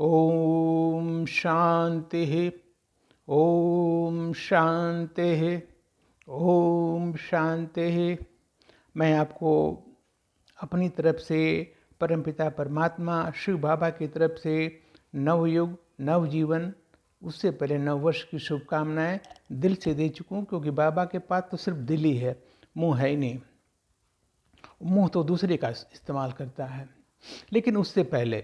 ओम शांति। ओम शांति। ओम शांति। मैं आपको अपनी तरफ से परमपिता परमात्मा शिव बाबा की तरफ से नवयुग नवजीवन उससे पहले नववर्ष की शुभकामनाएं दिल से दे चुका हूँ, क्योंकि बाबा के पास तो सिर्फ दिल ही है, मुंह है ही नहीं। मुंह तो दूसरे का इस्तेमाल करता है। लेकिन उससे पहले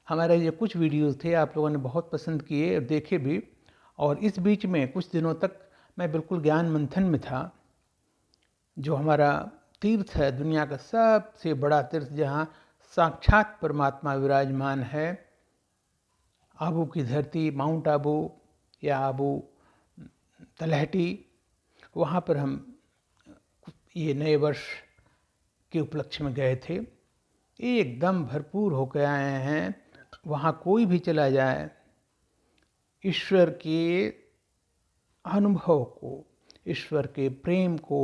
हमारे ये कुछ वीडियोस थे, आप लोगों ने बहुत पसंद किए और देखे भी। और इस बीच में कुछ दिनों तक मैं बिल्कुल ज्ञान मंथन में था। जो हमारा तीर्थ है, दुनिया का सबसे बड़ा तीर्थ, जहाँ साक्षात परमात्मा विराजमान है, आबू की धरती, माउंट आबू या आबू तलहटी, वहाँ पर हम ये नए वर्ष के उपलक्ष्य में गए थे। एकदम भरपूर होकर आए हैं। वहाँ कोई भी चला जाए, ईश्वर के अनुभव को, ईश्वर के प्रेम को,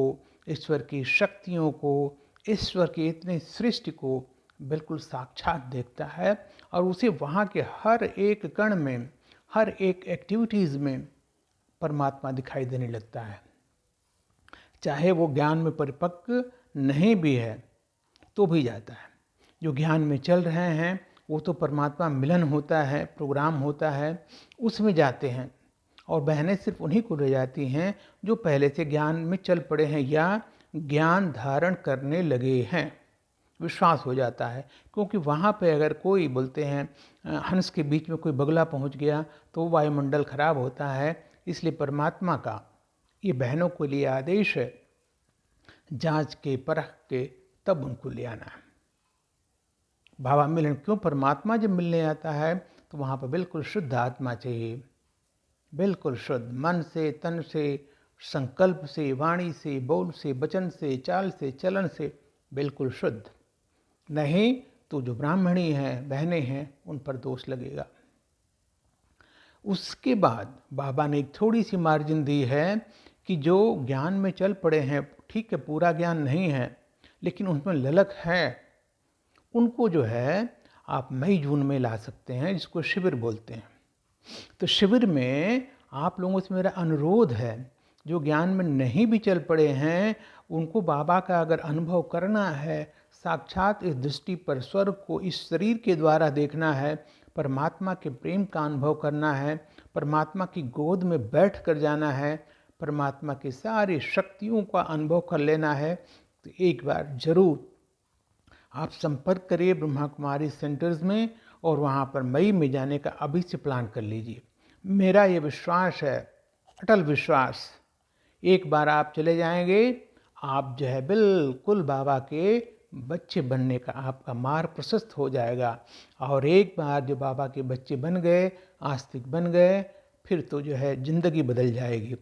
ईश्वर की शक्तियों को, ईश्वर की इतनी सृष्टि को बिल्कुल साक्षात देखता है। और उसे वहाँ के हर एक कण में, हर एक एक्टिविटीज़ में परमात्मा दिखाई देने लगता है। चाहे वो ज्ञान में परिपक्व नहीं भी है तो भी जाता है। जो ज्ञान में चल रहे हैं वो तो परमात्मा मिलन होता है, प्रोग्राम होता है, उसमें जाते हैं। और बहनें सिर्फ उन्हीं को ले जाती हैं जो पहले से ज्ञान में चल पड़े हैं या ज्ञान धारण करने लगे हैं। विश्वास हो जाता है, क्योंकि वहाँ पे अगर कोई बोलते हैं हंस के बीच में कोई बगला पहुँच गया तो वायुमंडल खराब होता है। इसलिए परमात्मा का ये बहनों को लिए आदेश है, जांच के परख के तब उनको ले आना है। बाबा मिलन क्यों? परमात्मा जब मिलने आता है तो वहाँ पर बिल्कुल शुद्ध आत्मा चाहिए, बिल्कुल शुद्ध, मन से, तन से, संकल्प से, वाणी से, बोल से, वचन से, चाल से, चलन से बिल्कुल शुद्ध। नहीं तो जो ब्राह्मणी हैं, बहनें हैं, उन पर दोष लगेगा। उसके बाद बाबा ने एक थोड़ी सी मार्जिन दी है कि जो ज्ञान में चल पड़े हैं, ठीक है पूरा ज्ञान नहीं है लेकिन उनमें ललक है, उनको जो है आप मई जून में ला सकते हैं, जिसको शिविर बोलते हैं। तो शिविर में आप लोगों से मेरा अनुरोध है, जो ज्ञान में नहीं भी चल पड़े हैं, उनको बाबा का अगर अनुभव करना है, साक्षात इस दृष्टि पर स्वर्ग को इस शरीर के द्वारा देखना है, परमात्मा के प्रेम का अनुभव करना है, परमात्मा की गोद में बैठ कर जाना है, परमात्मा की सारी शक्तियों का अनुभव कर लेना है, तो एक बार जरूर आप संपर्क करिए ब्रह्मा कुमारी सेंटर्स में और वहाँ पर मई में जाने का अभी से प्लान कर लीजिए। मेरा ये विश्वास है, अटल विश्वास, एक बार आप चले जाएंगे, आप जो है बिल्कुल बाबा के बच्चे बनने का आपका मार्ग प्रशस्त हो जाएगा। और एक बार जो बाबा के बच्चे बन गए, आस्तिक बन गए, फिर तो जो है ज़िंदगी बदल जाएगी।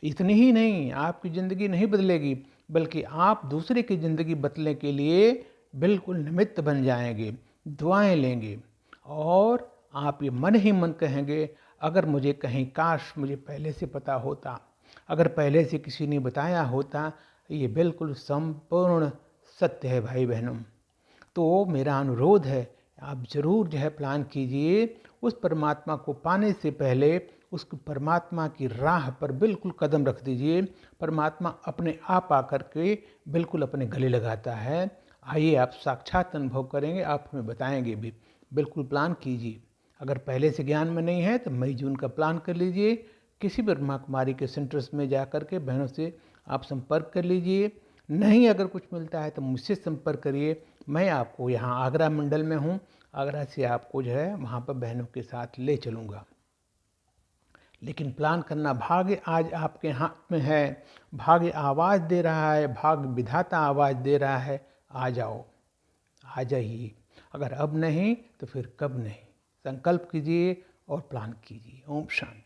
इतनी ही नहीं, आपकी ज़िंदगी नहीं बदलेगी, बल्कि आप दूसरे की ज़िंदगी बदलने के लिए बिल्कुल निमित्त बन जाएंगे, दुआएं लेंगे। और आप ये मन ही मन कहेंगे, अगर मुझे कहीं काश मुझे पहले से पता होता, अगर पहले से किसी ने बताया होता। ये बिल्कुल संपूर्ण सत्य है भाई बहनों। तो मेरा अनुरोध है, आप ज़रूर जो है प्लान कीजिए। उस परमात्मा को पाने से पहले उस परमात्मा की राह पर बिल्कुल कदम रख दीजिए। परमात्मा अपने आप आकर के बिल्कुल अपने गले लगाता है। आइए आप साक्षात अनुभव करेंगे, आप हमें बताएंगे भी। बिल्कुल प्लान कीजिए। अगर पहले से ज्ञान में नहीं है तो मई जून का प्लान कर लीजिए। किसी भी ब्रह्मा कुमारी के सेंटर्स में जा कर के बहनों से आप संपर्क कर लीजिए। नहीं अगर कुछ मिलता है तो मुझसे संपर्क करिए। मैं आपको यहाँ आगरा मंडल में हूँ, आगरा से आपको जो है वहाँ पर बहनों के साथ ले चलूँगा। लेकिन प्लान करना, भाग्य आज आपके हाथ में है, भाग्य आवाज़ दे रहा है, भाग्य विधाता आवाज़ दे रहा है, आ जाओ, आ जाइए। अगर अब नहीं तो फिर कब नहीं। संकल्प कीजिए और प्लान कीजिए। ओम शांति।